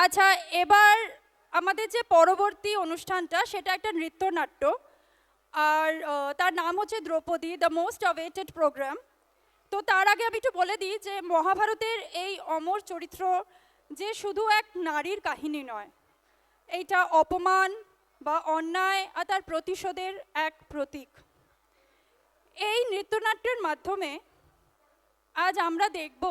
আচ্ছা, এবার আমাদের যে পরবর্তী অনুষ্ঠানটা সেটা একটা নৃত্যনাট্য, আর তার নাম হচ্ছে Draupadi, the most awaited programme. তো তার আগে আমি একটু বলে দিই যে মহাভারতের এই অমর চরিত্র যে শুধু এক নারীর কাহিনী নয়, এইটা অপমান বা অন্যায় আর তার প্রতিশোধের এক প্রতীক। এই নৃত্যনাট্যের মাধ্যমে আজ আমরা দেখব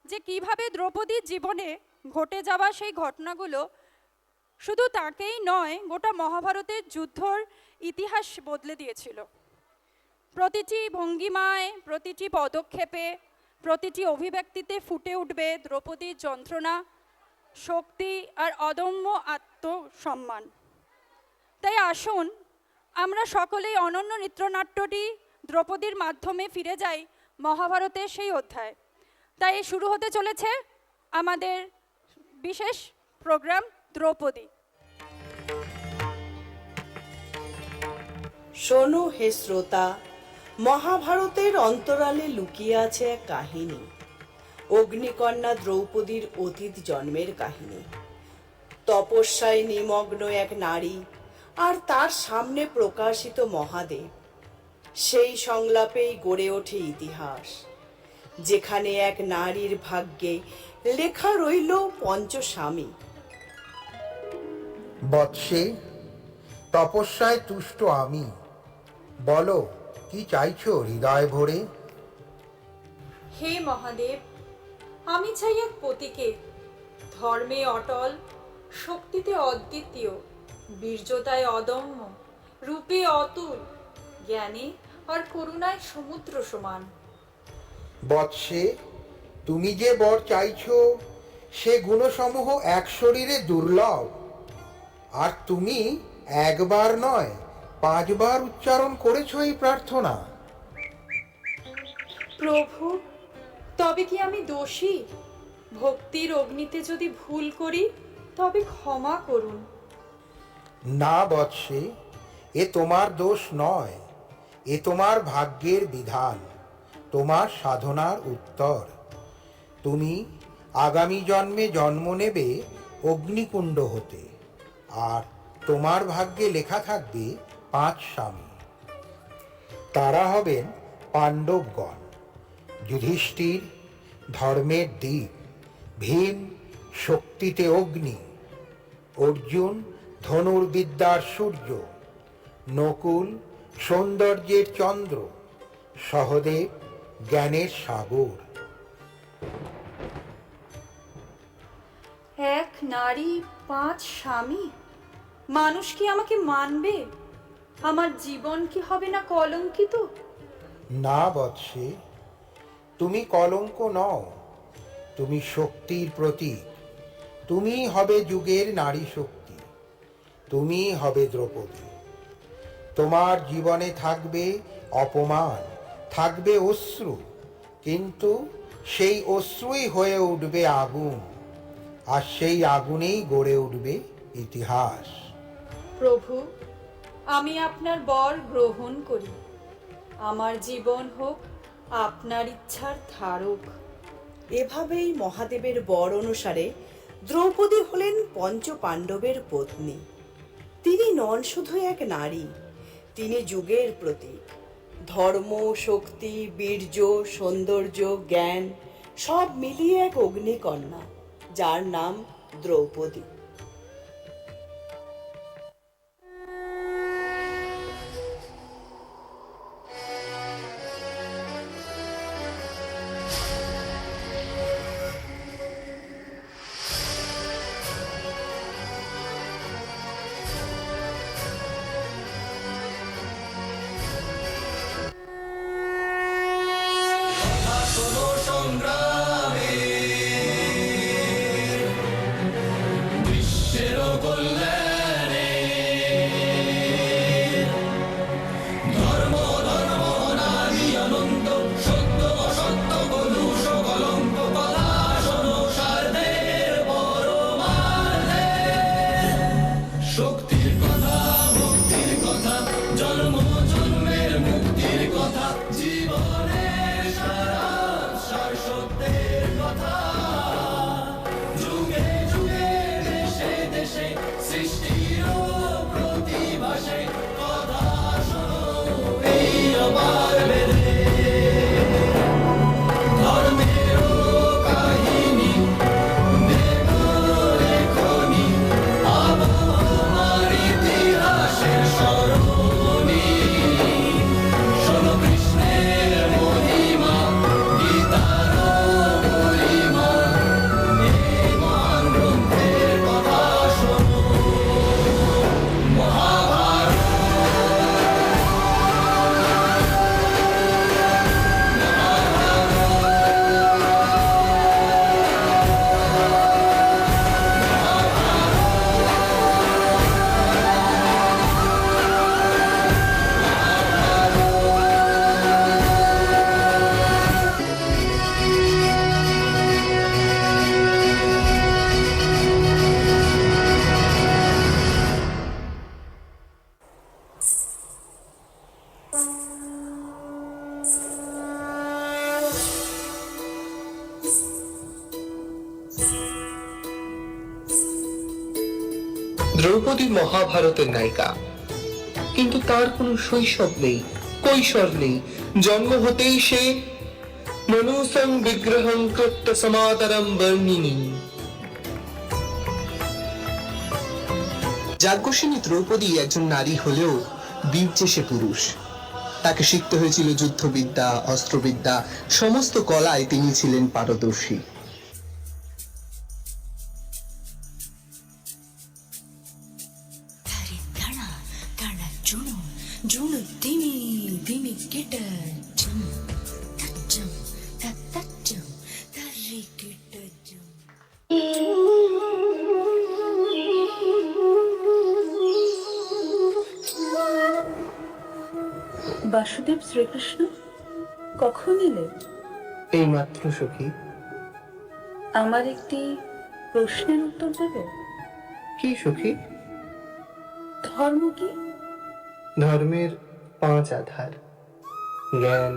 যে কিভাবে দ্রৌপদীর জীবনে ঘটে যাওয়া সেই ঘটনাগুলো শুধু তাকেই নয়, গোটা মহাভারতের যুদ্ধর ইতিহাস বদলে দিয়েছিল। প্রতিটি ভঙ্গিমায়, প্রতিটি পদক্ষেপে, প্রতিটি অভিব্যক্তিতে ফুটে উঠবে দ্রৌপদীর যন্ত্রণা, শক্তি আর অদম্য আত্মসম্মান। তাই আসুন আমরা সকলেই অনন্য নৃত্যনাট্যটি দ্রৌপদীর মাধ্যমে ফিরে যাই মহাভারতের সেই অধ্যায়। তাই শুরু হতে চলেছে আমাদের বিশেষ প্রোগ্রাম দ্রৌপদী। শোনো হে শ্রোতা, মহাভারতের অন্তরালে লুকিয়ে আছে এক কাহিনী, অগ্নিকন্যা দ্রৌপদীর অতীত জন্মের কাহিনী। তপস্যায় নিমগ্ন এক নারী আর তার সামনে প্রকাশিত মহাদেব, সেই সংলাপেই গড়ে ওঠে ইতিহাস, যেখানে এক নারীর ভাগ্যে লেখা রইল পঞ্চস্বামী। বৎসে, তপস্যায় তুষ্ট আমি, বলো কি চাইছো হৃদয় ভরে? হে মহাদেব, আমি চাই এক পতিকে, ধর্মে অটল, শক্তিতে অদ্বিতীয়, বীর্যতায় অদম্য, রূপে অতুল, জ্ঞানে আর করুণায় সমুদ্র সমান। বৎসে, তুমি যে বর চাইছো সে গুণসমূহ এক শরীরে দুর্লভ, আর তুমি একবার নয় 5 বার উচ্চারণ করেছো এই প্রার্থনা। প্রভু, তবে কি আমি দোষী? ভক্তির অগ্নিতে যদি ভুল করি তবে ক্ষমা করুন। না বৎসে, এ তোমার দোষ নয়, এ তোমার ভাগ্যের বিধান, তোমার সাধনার উত্তর। তুমি আগামী জন্মে জন্ম নেবে অগ্নিকুণ্ড হতে, আর তোমার ভাগ্যে লেখা থাকবে 5 স্বামী। তারা হবেন পাণ্ডবগণ, যুধিষ্ঠির ধর্মের দ্বীপ, ভীম শক্তিতে অগ্নি, অর্জুন ধনুর্বিদ্যার সূর্য, নকুল সৌন্দর্যের চন্দ্র, সহদেব জ্ঞানের সাগর। এক নারী 5 স্বামী, মানুষ কি আমাকে মানবে? আমার জীবন কি হবে না কলঙ্কিত? না বৎসে, তুমি কলঙ্ক নও, তুমি শক্তির প্রতীক। তুমি হবে যুগের নারী শক্তি, তুমি হবে দ্রৌপদী। তোমার জীবনে থাকবে অপমান, থাকবে অশ্রু, কিন্তু সেই অশ্রুই হয়ে উঠবে আগুন, আর সেই আগুনেই গড়ে উঠবে ইতিহাস। প্রভু, আমি আপনার বর গ্রহণ করি। আমার জীবন হোক আপনার ইচ্ছার ধারক। এভাবেই মহাদেবের বর অনুসারে দ্রৌপদী হলেন পঞ্চ পাণ্ডবের পত্নী। তিনি নন শুধু এক নারী, তিনি যুগের প্রতীক। ধর্ম, শক্তি, বীর্য, সৌন্দর্য, জ্ঞান সব মিলিয়ে এক অগ্নিকন্যা, যার নাম দ্রৌপদী। যুগে যুগে দ্রৌপদী মহাভারতের নায়িকা, কিন্তু তার কোনো শৈশব নেই, কৈশোর নেই। জন্ম হতেই সে মনুসং বিগ্রহং কৃত্য সমাদরম বর্ণিনী। যাজ্ঞসেনী দ্রৌপদী একজন নারী হলেও বীর্যে সে পুরুষ। তাকে শিখতে হয়েছিল যুদ্ধবিদ্যা, অস্ত্রবিদ্যা, সমস্ত কলায় তিনি ছিলেন পারদর্শী। বাসুদেব শ্রীকৃষ্ণ কখন এলে? এই মাত্র সখী। আমার একটি প্রশ্নের উত্তর দেবে? কি সখী? ধর্ম কি? ধর্মের 5 আধার: জ্ঞান,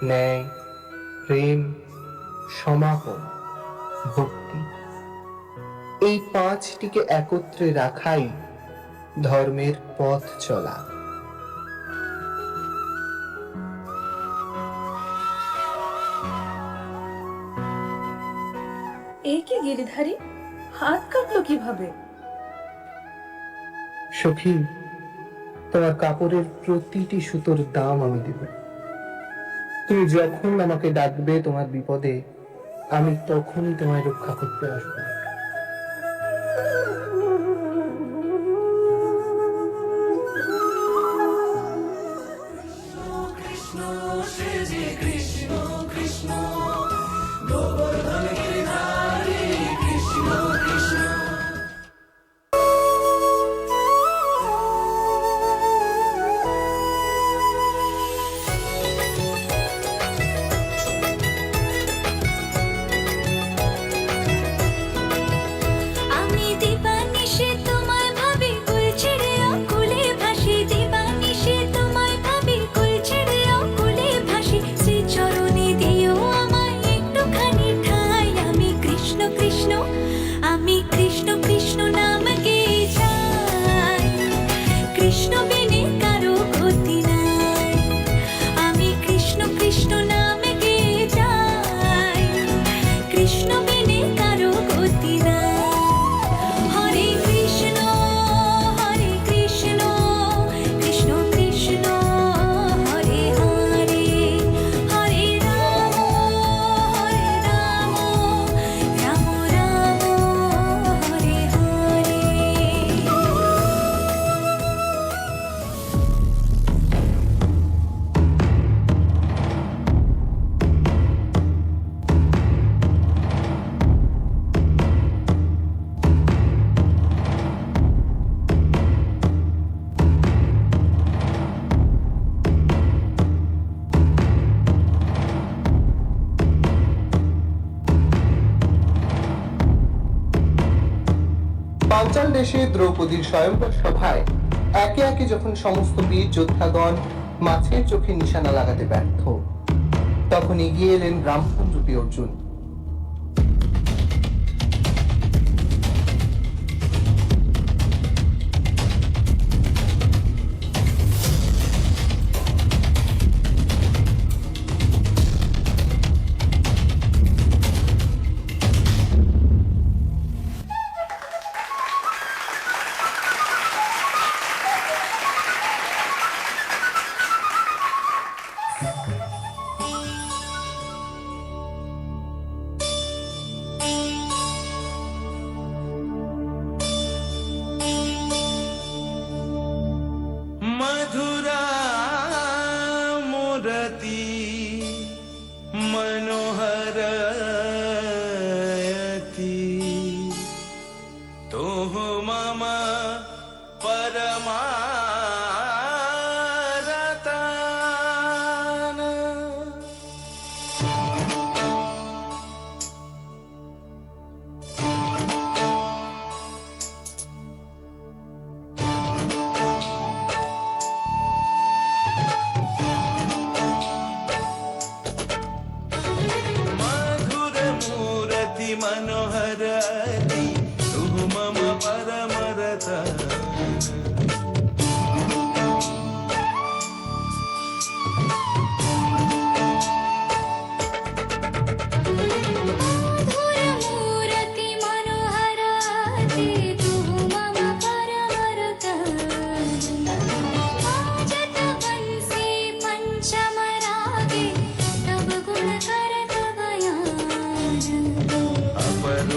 ন্যায়, প্রেম, সমাপন, ভক্তি। এই 5টিকে একত্রে রাখাই ধর্মের পথ চলা। এই কি গিরিধারী, হাত কাটলো কিভাবে? সখী, তোমার কাপড়ের প্রতিটি সুতোর দাম আমি দেব। তুমি যখন আমাকে ডাকবে তোমার বিপদে, আমি তখনই তোমায় রক্ষা করতে আসবো। আমি দিবানিশি তোমায় ভাবি, কুল ছেড়ে অকুলে ভাসি। দিবানিশি তোমায় ভাবি, কুল ছেড়ে অকুলে ভাসি। শ্রীচরণে দিও আমায় একটুখানি ঠাঁই। আমি কৃষ্ণ কৃষ্ণ, আমি কৃষ্ণ কৃষ্ণ নাম গেয়ে যাই। কৃষ্ণ বিনে কারো গতি নাই। আমি কৃষ্ণ কৃষ্ণ নাম গেয়ে যাই। কৃষ্ণ বিনে কারো গতি নাই। হরে কৃষ্ণ, কৃষ্ণ কৃষ্ণ, হরে হরে, হরে রাম, রাম রাম, হরে হরে। পাঞ্চাল দেশে দ্রৌপদীর স্বয়ংবর সভায় একে একে যখন সমস্ত বীর যোদ্ধাগণ মাছের চোখে নিশানা লাগাতে ব্যর্থ, তখন এগিয়ে এলেন ব্রাহ্মণ রূপী অর্জুন। मधुरा मूर्ति मनोहरयति तुह मम परमारतान। मनोहरति तुह मम परमरतान।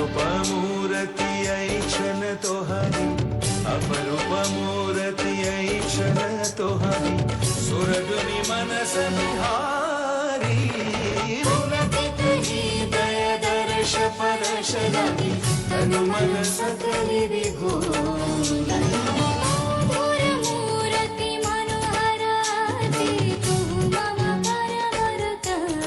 अपरूप मूर्ति ऐक्षण तोहारी अपरूप मूर्ति ऐक्षण तोहारी सुरगुनी मनस बिहारी हृदय दर्श परश लागी तनु मन सकल विभोर मूर्ति मनोहराते तू मम परमरतारी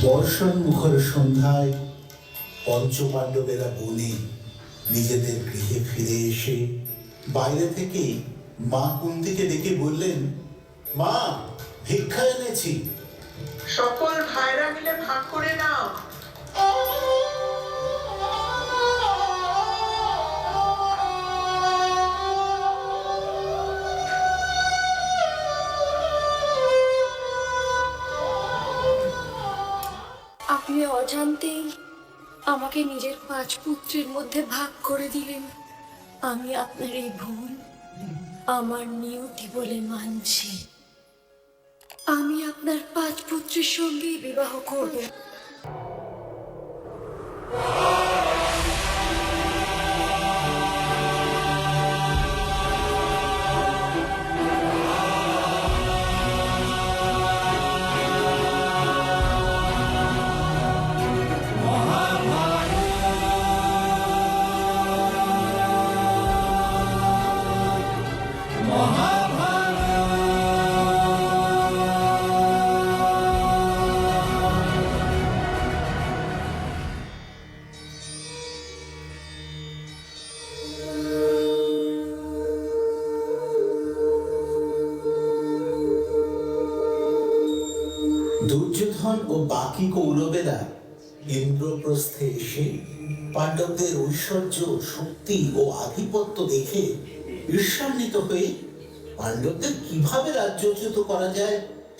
বর্ষণ মুখর সন্ধ্যায় পঞ্চপাণ্ডবেরা বনে নিজেদের গৃহে ফিরে এসে বাইরে থেকে মা কুন্তিকে ডেকে বললেন, মা, ভিক্ষা এনেছি। সকল ভাইরা মিলে ভাগ করে নাও। আপনি অজান্তেই আমাকে নিজের 5 পুত্রের মধ্যে ভাগ করে দিলেন। আমি আপনার এই ভুল আমার নিয়তি বলে মানছি। আমি আপনার 5 পুত্রের সঙ্গে বিবাহ করব। দুর্যোধন ও বাকি কৌরবেরা ইন্দ্রপ্রস্থে এসে পাণ্ডবদের ঐশ্বর্য, শক্তি ও আধিপত্য দেখে ঈর্ষান্বিত হয়ে পাণ্ডবদের কিভাবে রাজ্যচ্যুত করা যায়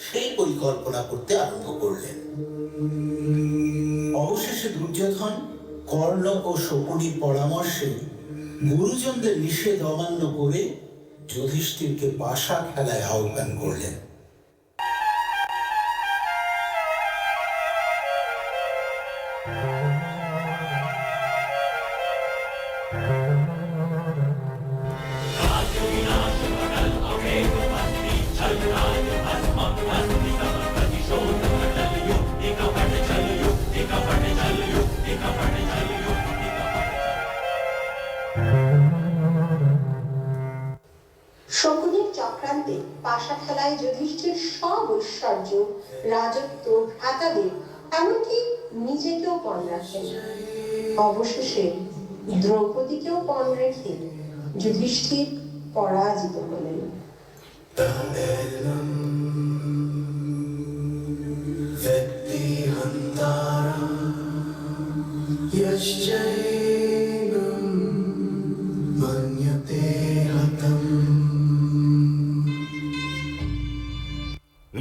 সেই পরিকল্পনা করতে আরম্ভ করলেন। অবশেষে দুর্যোধন কর্ণ ও শকুনির পরামর্শে গুরুজনদের নিষেধ অমান্য করে যুধিষ্ঠিরকে পাশা খেলায় আহ্বান করলেন। শকুনির চক্রান্তে পাশা খেলায় যুধিষ্ঠির সব ঐশ্বর্য, রাজত্ব, ভ্রাতাদের, এমনকি নিজেকেও পণ রাখেন। অবশেষে দ্রৌপদীকেও পণ রেখে যুধিষ্ঠির পরাজিত হলেন।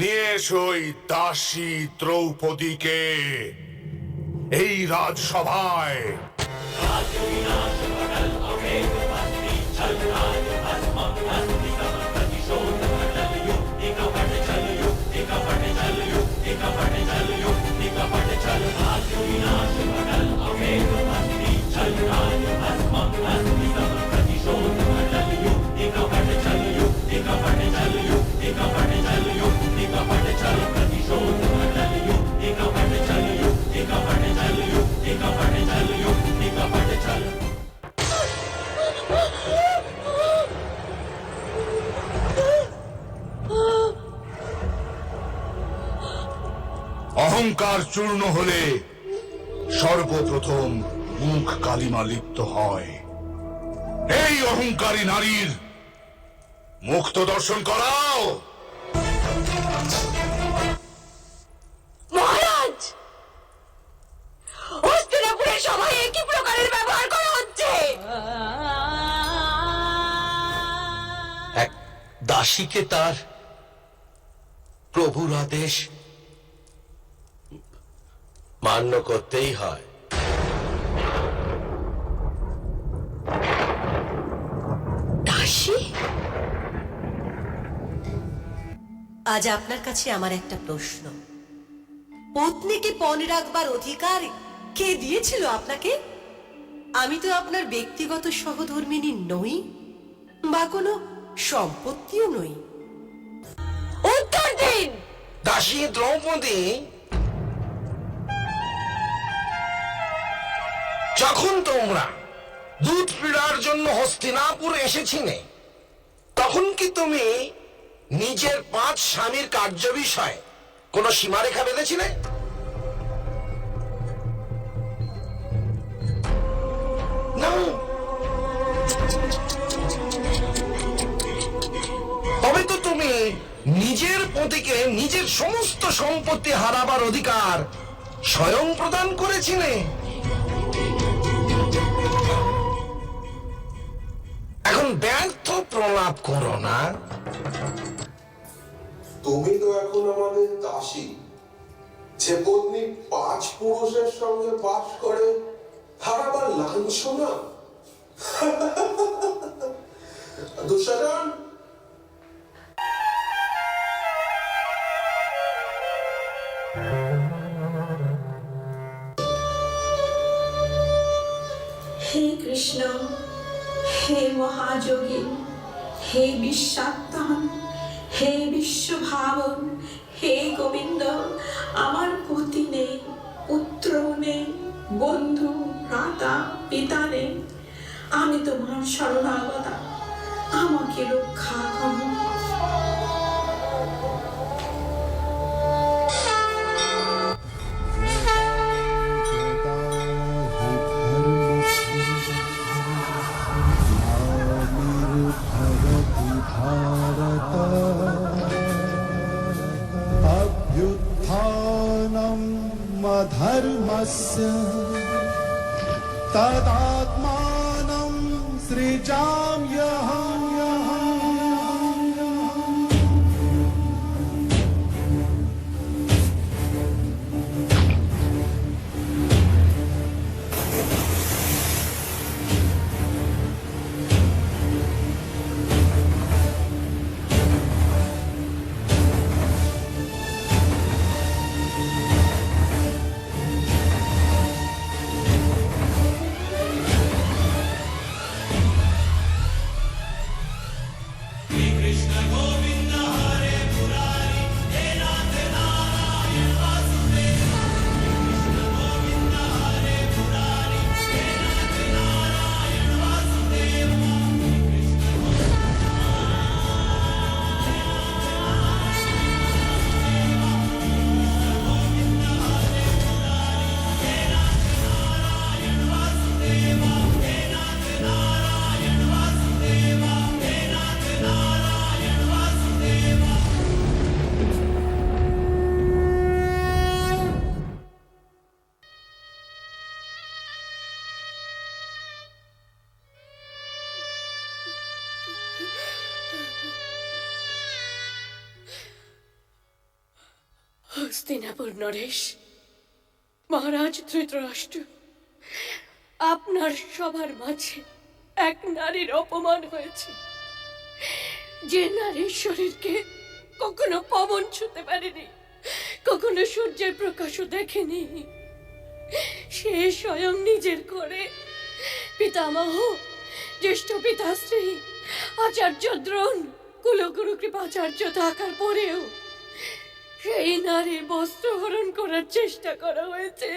নিয়ে এসো এই দাসী দ্রৌপদীকে এই রাজসভায়। অহংকার চূর্ণ হলে সর্বপ্রথম মুখ কালিমা লিপ্ত হয়। এই অহংকারী নারীর মুখ তো দর্শন করাও। মহারাজ, হস্তিনাপুরের সভায় একই প্রকারের ব্যবহার করা হচ্ছে। দাসীকে তার প্রভুর আদেশ মান্য করতেই হয়। দাসী? আজ আপনার কাছে আমার একটা প্রশ্ন, পত্নীকে পণে রাখবার অধিকার কে দিয়েছিল আপনাকে? আমি তো আপনার ব্যক্তিগত সহধর্মিণী নই, বা কোনো সম্পত্তিও নই। উত্তর দিন। দাসী দ্রৌপদী যখন তোমরা দুধ পীড়ার জন্য হস্তিনাপুর এসেছিলে, তখন কি তুমি নিজের 5 স্বামীর কার্য বিষয়ে কোন সীমারেখা বেঁধেছিলে? না। তবে তো তুমি নিজের পতিকে নিজের সমস্ত সম্পত্তি হারাবার অধিকার স্বয়ং প্রদান করেছিলে। এখন ব্যর্থ প্রলাপ করো না। তুমি তো এখন আমাদের দাসী, যে পত্নী 5 পুরুষের সঙ্গে বাস করে, তার আবার লাঞ্ছনা। দুঃশাসন, হে কৃষ্ণ, হে মহাযোগী, হে বিশ্বাত্মান, হে বিশ্বভাবন, হে গোবিন্দ, আমার পতি নেই, পুত্র নেই, বন্ধু ভ্রাতা পিতা নেই, আমি তোমার শরণাগতা, আমাকে রক্ষা করো। अभ्युत्थानम् अधर्मस्य तदात्मानं सृजाम्यहम्। হস্তিনাপুর নরেশ, মহারাজ ধৃতরাষ্ট্র, আপনার সবার মাঝে এক নারীর অপমান হয়েছে, যে নারীর শরীরকে কখনো পবন ছুঁতে পারেনি, কখনো সূর্যের প্রকাশও দেখেনি। সে স্বয়ং নিজের ঘরে পিতামহ, জ্যেষ্ঠ পিতাশ্রী, আচার্য দ্রোণ, কুলগুরু কৃপাচার্য থাকার পরেও সেই নারীর বস্ত্র হরণ করার চেষ্টা করা হয়েছে।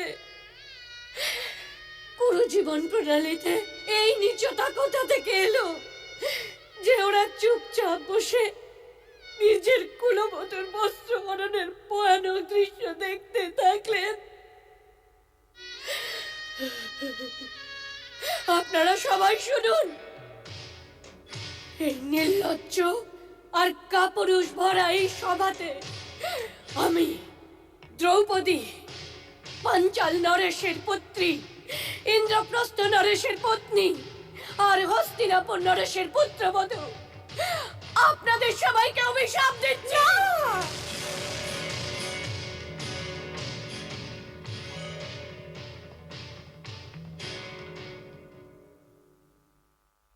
পুরো জীবন প্রণালীতে এই নীচতা কোথা থেকে এলো যে ওরা চুপচাপ বসে নিজের কুলবধূর বস্ত্র হরণের ভয়ানক দৃশ্য দেখতে থাকলেন? আপনারা সবাই শুনুন, এই নির্লজ্জ আর কাপুরুষ ভরা এই সভাতে আমি দ্রৌপদী, পাঞ্চাল নরেশের পুত্রী, ইন্দ্রপ্রস্থ নরেশের পত্নী আর হস্তিনাপুর নরেশের পুত্রবধূ, আপনাদের সবাইকে অভিশাপ দিচ্ছি।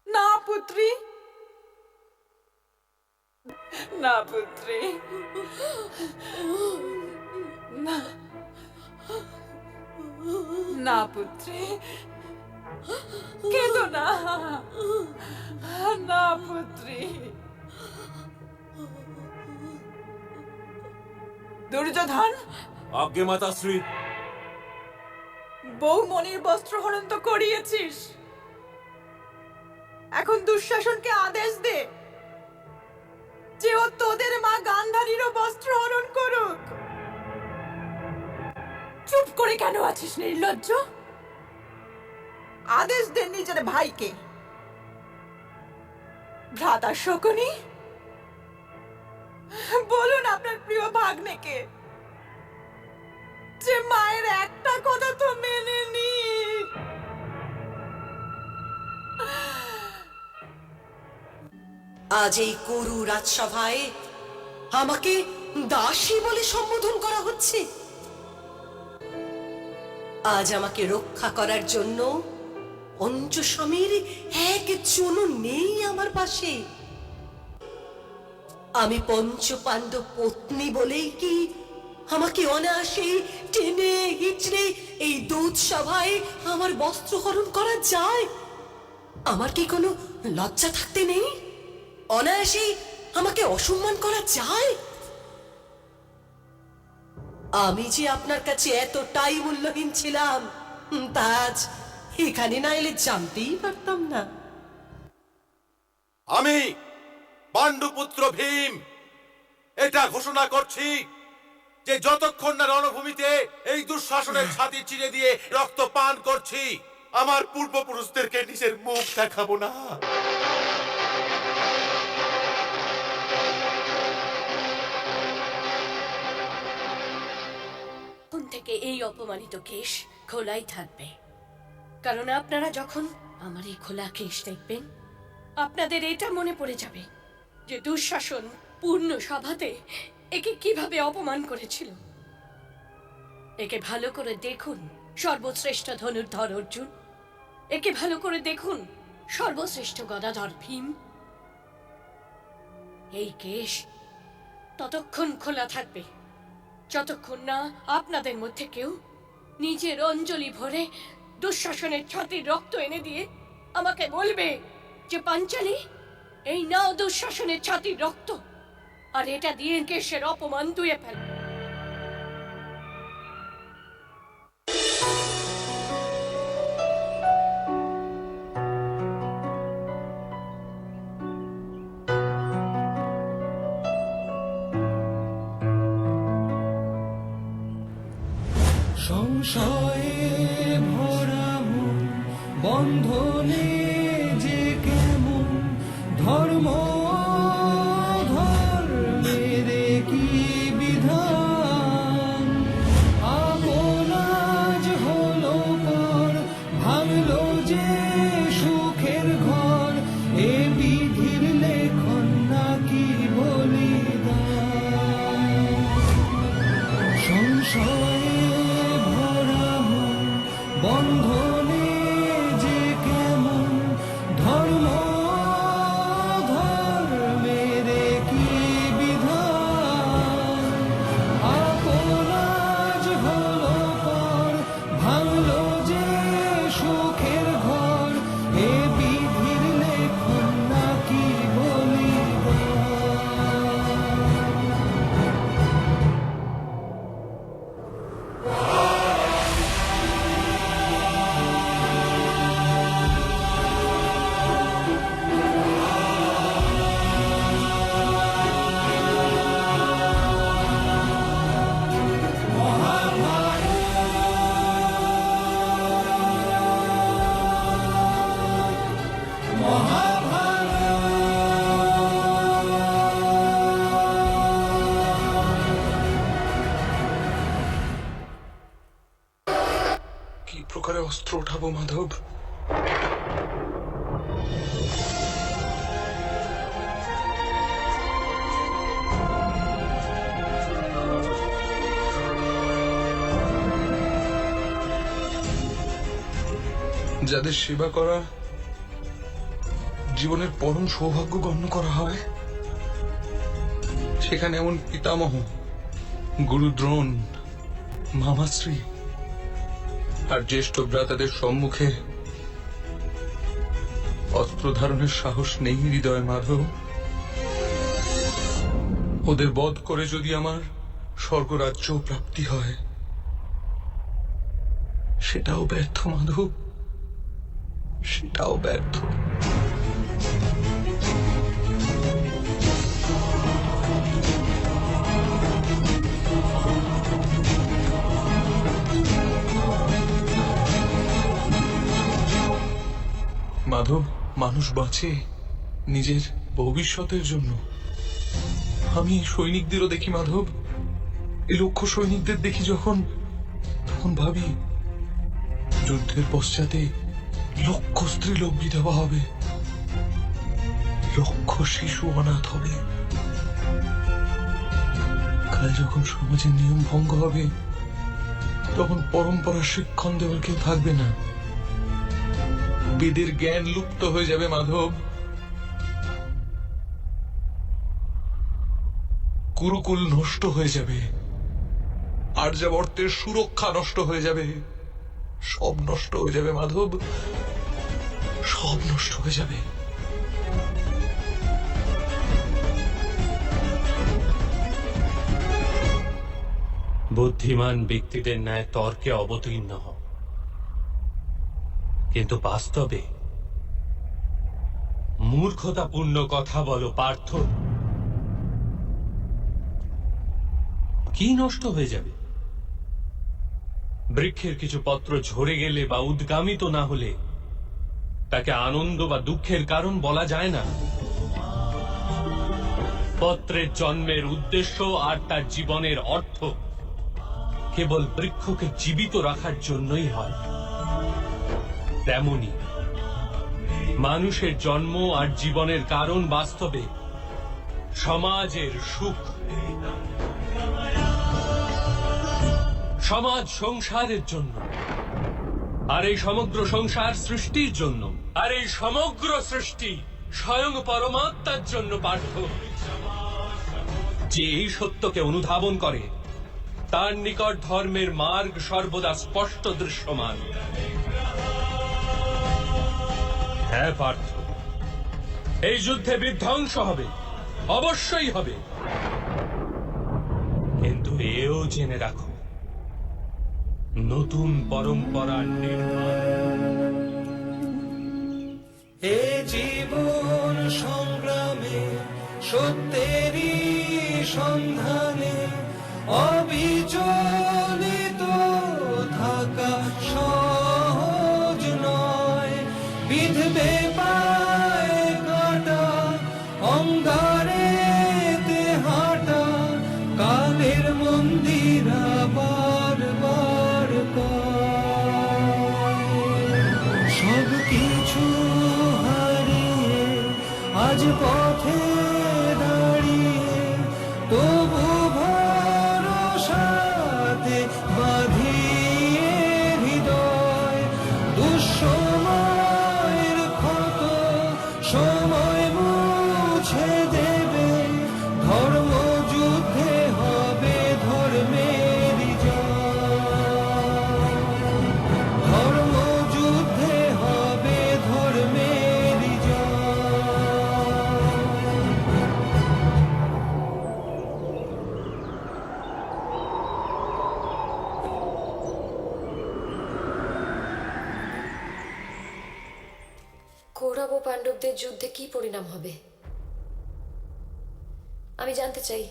না পুত্রী, না পুত্রী, না, না পুত্রী, কেঁদো না, না পুত্রী। দুর্যোধন, আজ্ঞে মাতাশ্রী। বৌমণির বস্ত্রহরণ তো করিয়েছিস, এখন দুঃশাসনকে আদেশ দে যে ও তোদের মা গান্ধারীরও বস্ত্রহরণ করুক। চুপ করে কেন আছিস নির্লজ্জ? আদেশ দে নিজের ভাইকে। ভ্রাতা শকুনি, বলুন আপনার প্রিয় ভাগ্নেকে যে মায়ের একটা কথা তো মেনে নি। আজ এই করু রাজসভায় আমাকে দাসী বলে সম্বোধন করা হচ্ছে। আজ আমাকে রক্ষা করার জন্য পঞ্চস্বামীর একজনও নেই আমার পাশে। আমি পঞ্চ পাণ্ডব পত্নী বলেই কি আমাকে অনায়াসে টেনে হিচড়ে এই দূত সভায় আমার বস্ত্রহরণ করা যায়? আমার কি কোনো লজ্জা থাকতে নেই? অনায়াসে আমাকে অসম্মান করা যায়? আমি যে আপনার কাছে এতটাই মূল্যহীন ছিলাম তা আজ এখানে না এলে জানতেই পারতাম না। আমি পাণ্ডুপুত্র ভীম এটা ঘোষণা করছি যে যতক্ষণ না রণভূমিতে এই দুঃশাসনের ছাতি চিরে দিয়ে রক্ত পান করছি, আমার পূর্বপুরুষদেরকে নিজের মুখ দেখাবো না। এখন থেকে এই অপমানিত কেশ খোলাই থাকবে, কারণ আপনারা যখন আমার এই খোলা কেশ দেখবেন আপনাদের এটা মনে পড়ে যাবে যে দুঃশাসন পূর্ণ সভাতে একে কিভাবে অপমান করেছিল। একে ভালো করে দেখুন সর্বশ্রেষ্ঠ ধনুর্ধর অর্জুন, একে ভালো করে দেখুন সর্বশ্রেষ্ঠ গদাধর ভীম। এই কেশ ততক্ষণ খোলা থাকবে যতক্ষণ না আপনাদের মধ্যে কেউ নিজের অঞ্জলি ভরে দুঃশাসনের ছাতির রক্ত এনে দিয়ে আমাকে বলবে যে পাঞ্চালী, এই নাও দুঃশাসনের ছাতির রক্ত, আর এটা দিয়ে কেশের অপমান ধুয়ে ফেল। সংশয়ে ভরা মন বন্ধনে যে কেমন ধর্ম ধর্মের কি বিধান, আপনাজ হলো পর ভাঙলো যে সুখের ঘর, এ বিধির লেখন নাকি বলিদান। সংশয় বন্ধনে যে কেমন ধর্ম ধর্মের কি বিধান, আপনাজ হলো পর ভাঙলো যে সুখের ঘর, এ বিধির লেখন নাকি কি প্রকারে অস্ত্র উঠাবো মাধব? যাদের সেবা করা জীবনের পরম সৌভাগ্য গণ্য করা হয়, সেখানে এমন পিতামহ, গুরু দ্রোণ, মামাশ্রী আর জ্যেষ্ঠ ভ্রাতাদের সম্মুখে অস্ত্র ধারণের সাহস নেই হৃদয় মাধব। ওদের বধ করে যদি আমার স্বর্গরাজ্য প্রাপ্তি হয়, সেটাও ব্যর্থ মাধব, সেটাও ব্যর্থ। মাধব, মানুষ বাঁচে নিজের ভবিষ্যতের জন্য। আমি সৈনিকদেরও দেখি মাধব, এই লক্ষ সৈনিকদের দেখি যখন, তখন ভাবি যুদ্ধের পশ্চাতে লক্ষ স্ত্রীলোক বিধবা হবে, লক্ষ শিশু অনাথ হবে। কাল যখন সমাজের নিয়ম ভঙ্গ হবে, তখন পরম্পরার শিক্ষণ দেওয়ার কেউ থাকবে না, বেদের জ্ঞান লুপ্ত হয়ে যাবে মাধব, গুরুকুল নষ্ট হয়ে যাবে, আর্যাবর্তের সুরক্ষা নষ্ট হয়ে যাবে, সব নষ্ট হয়ে যাবে মাধব, সব নষ্ট হয়ে যাবে। বুদ্ধিমান ব্যক্তিদের ন্যায় তর্কে অবতীর্ণ হও, কিন্তু বাস্তবে মূর্খতাপূর্ণ কথা বলো পার্থ। কি নষ্ট হয়ে যাবে? বৃক্ষের কিছু পত্র ঝরে গেলে বা উদ্গামিত না হলে তাকে আনন্দ বা দুঃখের কারণ বলা যায় না। পত্রের জন্মের উদ্দেশ্য আর তার জীবনের অর্থ কেবল বৃক্ষকে জীবিত রাখার জন্যই হয়। তেমনি মানুষের জন্ম আর জীবনের কারণ বাস্তবে সমাজের সুখ, সমাজ সংসারের জন্য, আর এই সমগ্র সংসার সৃষ্টির জন্য, আর এই সমগ্র সৃষ্টি স্বয়ং পরমাত্মার জন্য পার্থ। যে এই সত্যকে অনুধাবন করে তার নিকট ধর্মের মার্গ সর্বদা স্পষ্ট দৃশ্যমান। হ্যাঁ পার্থ, এই যুদ্ধে বিধ্বংস হবে, অবশ্যই হবে, কিন্তু এও জেনে রাখো, নতুন পরম্পরার নির্মাণ। এ জীবন সংগ্রামে সত্যেরই সন্ধানে অবিচলিত থাকা সহজ নয়। বিধবে পায় কাটা, অঙ্গারেতে হাঁটা, কালের মন্দিরা বারবার সব কিছু হারিয়ে আজ পথে দাঁড়িয়ে, তবু ভরসাতে বাঁধিয়ে হৃদয়। দুঃসময়ের ক্ষত সময় মুছে দেবে, ধর্ম যুদ্ধে হবে ধর্মের জয়, ধর্ম যুদ্ধে হবে ধর্মের জয়। কৌরব ও পাণ্ডবদের যুদ্ধে কি পরিণাম হবে আমি জানতে চাই।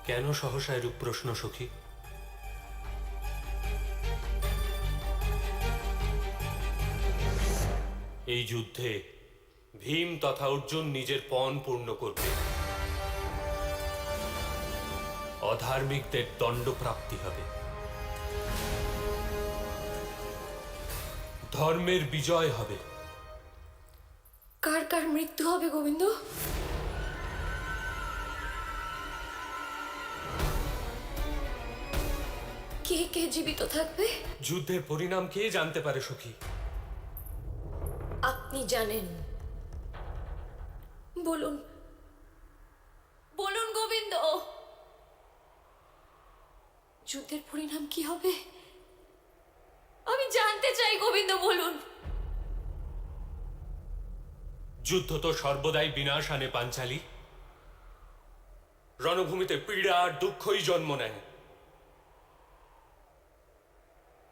কেন সহসা এরূপ প্রশ্ন সখী? এই যুদ্ধে ভীম তথা অর্জুন নিজের পণ পূর্ণ করবে, অধার্মিকদের দণ্ডপ্রাপ্তি হবে, ধর্মের বিজয় হবে। কার কার মৃত্যু হবে গোবিন্দ? কে কে জীবিত থাকবে? যুদ্ধের পরিণাম কে জানতে পারে সখী? আপনি জানেন। বলুন, বলুন গোবিন্দ, যুদ্ধের পরিণাম কি হবে? আমি জানতে চাই গোবিন্দ, বলুন। যুদ্ধ তো সর্বদাই বিনাশ আনে পাঞ্চালী। রণভূমিতে পীড়া আর দুঃখই জন্ম নেয়।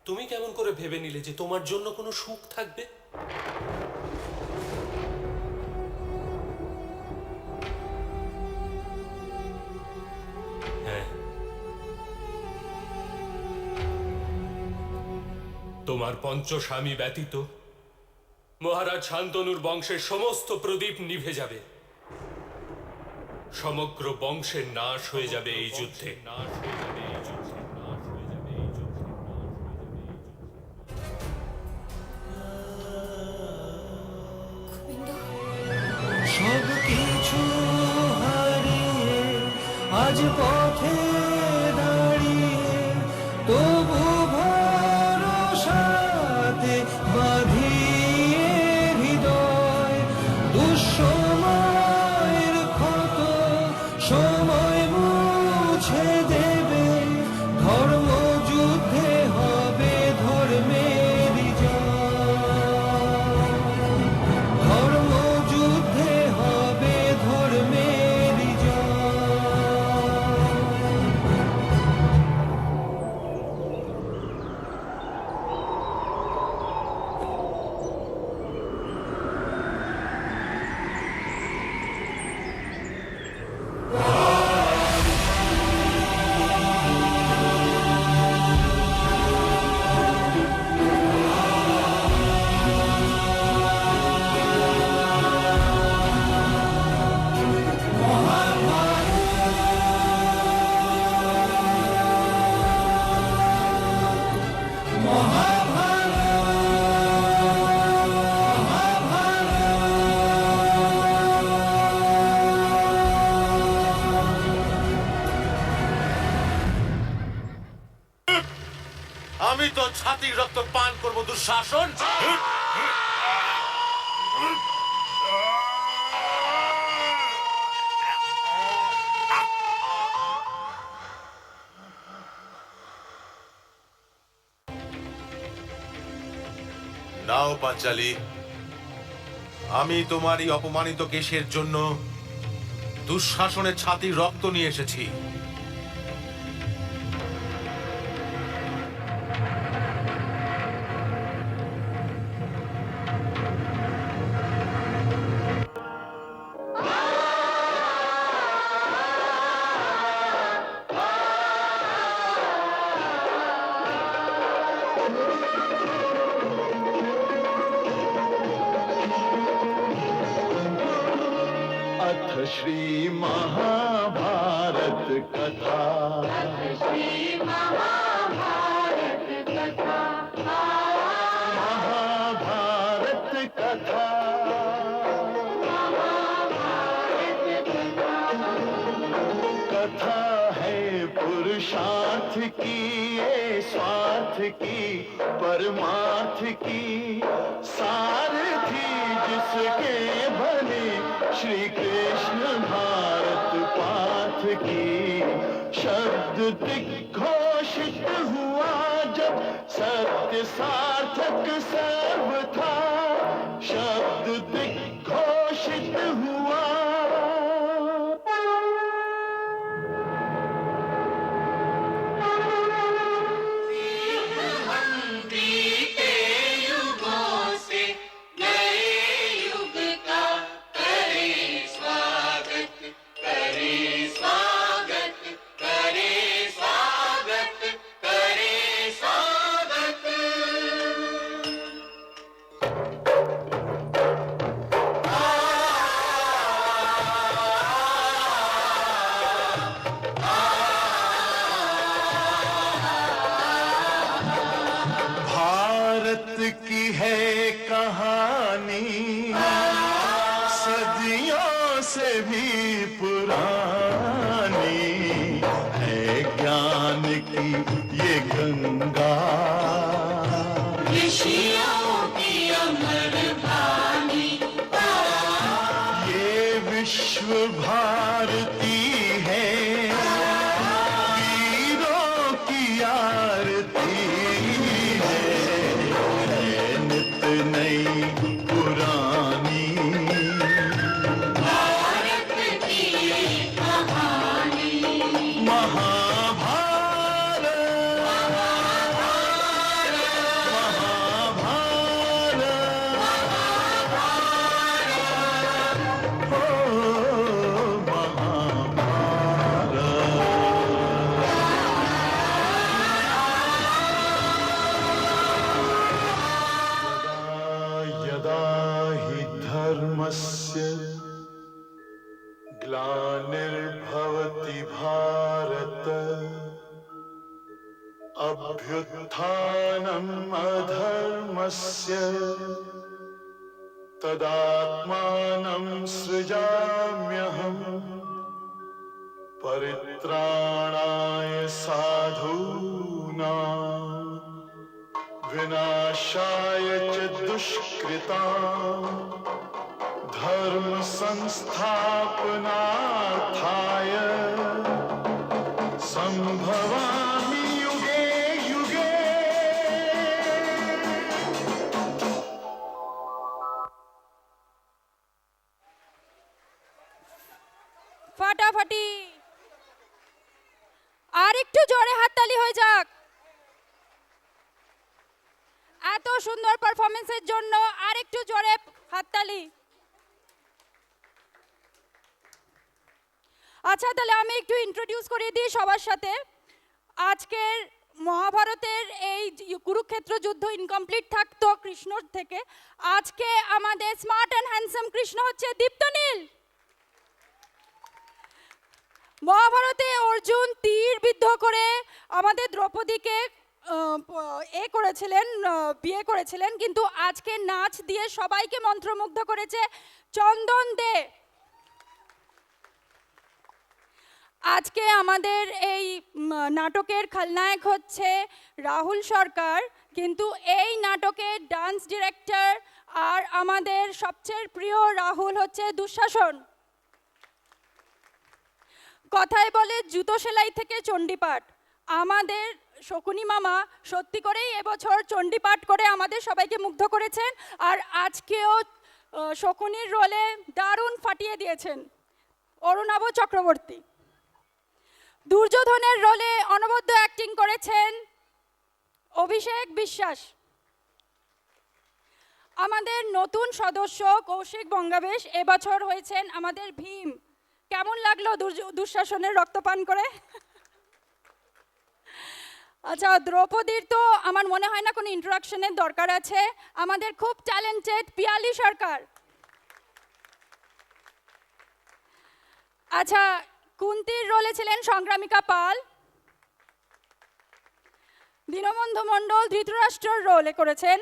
তুমি কেমন করে ভেবে নিলে যে তোমার জন্য কোনো সুখ থাকবে? হ্যাঁ, তোমার পঞ্চস্বামী ব্যতীত মহারাজ শান্তনুর বংশের সমস্ত প্রদীপ নিভে যাবে। সমগ্র বংশের নাশ হয়ে যাবে এই যুদ্ধে। সব কিছু হারিয়ে আজ পথে দাঁড়িয়ে তবু ভরসাতে বাঁধিয়ে হৃদয় দুঃসময়ের ক্ষত সময় মুছে দেবে। ধর্ম যুদ্ধে হবে ধর্মের জয়, ধর্ম যুদ্ধে হবে ধর্মের জয়। আমি তো ছাতির রক্ত পান করব দুঃশাসন। নাও পাঞ্চালী, আমি তোমার এই অপমানিত কেশের জন্য দুঃশাসনের ছাতির রক্ত নিয়ে এসেছি। अथ श्री महाभारत कथा, श्री महाभारत कथा, महाभारत कथा, कथा है पुरुषार्थ की, ये स्वार्थ की, परमार्थ की, सारथी जिसके बने श्री कृष्ण भारत पाथ की। शब्द दिग्घोषित हुआ जब सत्य सार्थक सर्व था, शब्द दिग्घोषित हुआ। की है कहानी सदियों से भी पुरानी है, ज्ञान की ये गंगा सदा हि धर्मस्य ग्लानिर्भवति भारत अभ्युत्थानम् अधर्मस्य तदात्मानं सृजाम्यहम् परित्राणाय साधूनां विनाशाय च दुष्कृतां धर्म संस्थापनार्थाय संभवामि युगे युगे। ফাটাফাটি আর একটু জোরে হাততালি হয়ে যাক এত সুন্দর পারফরমেন্সের জন্য। আর একটু জোরে হাততালি। আচ্ছা, তাহলে আমি একটু ইন্ট্রোডিউস করিয়ে দিই সবার সাথে। আজকের মহাভারতের এই কুরুক্ষেত্র যুদ্ধ ইনকমপ্লিট থাকতো কৃষ্ণর থেকে। আজকে আমাদের স্মার্ট অ্যান্ড হ্যান্ডসাম কৃষ্ণ হচ্ছে দীপ্তনীল। মহাভারতে অর্জুন তীর বিদ্ধ করে আমাদের দ্রৌপদীকে বিয়ে করেছিলেন, কিন্তু আজকে নাচ দিয়ে সবাইকে মন্ত্রমুগ্ধ করেছে চন্দন দে। আজকে আমাদের এই নাটকের খলনায়ক হচ্ছে রাহুল সরকার, কিন্তু এই নাটকের ডান্স ডিরেক্টর আর আমাদের সবচেয়ে প্রিয় রাহুল হচ্ছে দুঃশাসন। কথায় বলে জুতো সেলাই থেকে চণ্ডীপাঠ। আমাদের শকুনি মামা সত্যি করেই এবছর চণ্ডীপাঠ করে আমাদের সবাইকে মুগ্ধ করেছেন, আর আজকেও শকুনির রোলে দারুণ ফাটিয়ে দিয়েছেন অরুণাভ চক্রবর্তী। দুর্যোধনের রোলে অনবদ্য অ্যাক্টিং করেছেন অভিষেক বিশ্বাস। আমাদের নতুন সদস্য কৌশিক বঙ্গাবেশ এবছর হয়েছেন আমাদের ভীম। কেমন লাগলো দুঃশাসনের রক্তপান করে? আচ্ছা, দ্রৌপদীর তো আমার মনে হয় না কোনো ইন্ট্রোডাকশনের দরকার আছে। আমাদের খুব ট্যালেন্টেড পিয়ালি সরকার। আচ্ছা, কুন্তির রোলে ছিলেন সংগ্রামিকা পাল। দীনবন্ধু মণ্ডল ধৃতরাষ্ট্রর রোলে করেছেন,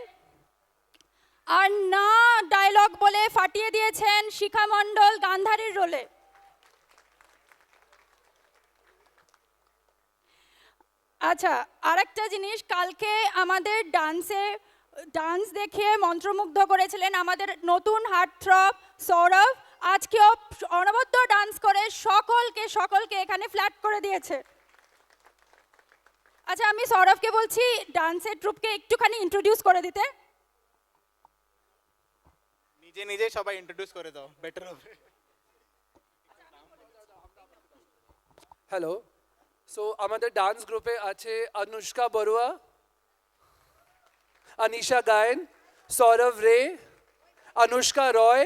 আর না ডায়লগ বলে ফাটিয়ে দিয়েছেন শিখা মণ্ডল গান্ধারীর রোলে। আচ্ছা, আরেকটা জিনিস, কালকে আমাদের ডান্স দেখে মন্ত্রমুগ্ধ করেছিলেন আমাদের নতুন হার্টথ্রব সৌরভ। আজকেও অনবদ্য ডান্স করে সকলকে এখানে ফ্ল্যাট করে দিয়েছে। আচ্ছা, আমি সৌরভকে বলছি ডান্সের ট্রুপকে একটুখানি ইন্ট্রোডিউস করে দিতে। নিজে সবাই ইন্ট্রোডিউস করে দাও, বেটার হবে। হ্যালো, সো আমাদের ডান্স গ্রুপে আছে অনুষ্কা বড়ুয়া, अनीशा गायन, सौरभ रे, अनुष्का रॉय,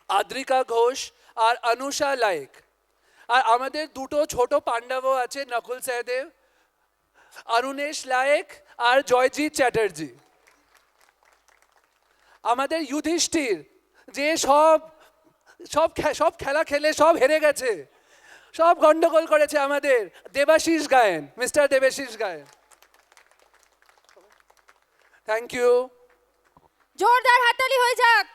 आद्रिका घोष और अनुषा लाइक। और आमादेर दुटो छोटो पांडवो आछे नकुल सहदेव, अरुणेश लायक और जयजीत चैटार्जी। आमादेर युधिष्ठिर जे सब खेला खेले सब हेरे गेछे, सब गंडगोल करेছে আমাদের দেবাশিস গায়ন, mister Debashish Gayen. Thank you. জোরদার হাততালি হয়ে যাক।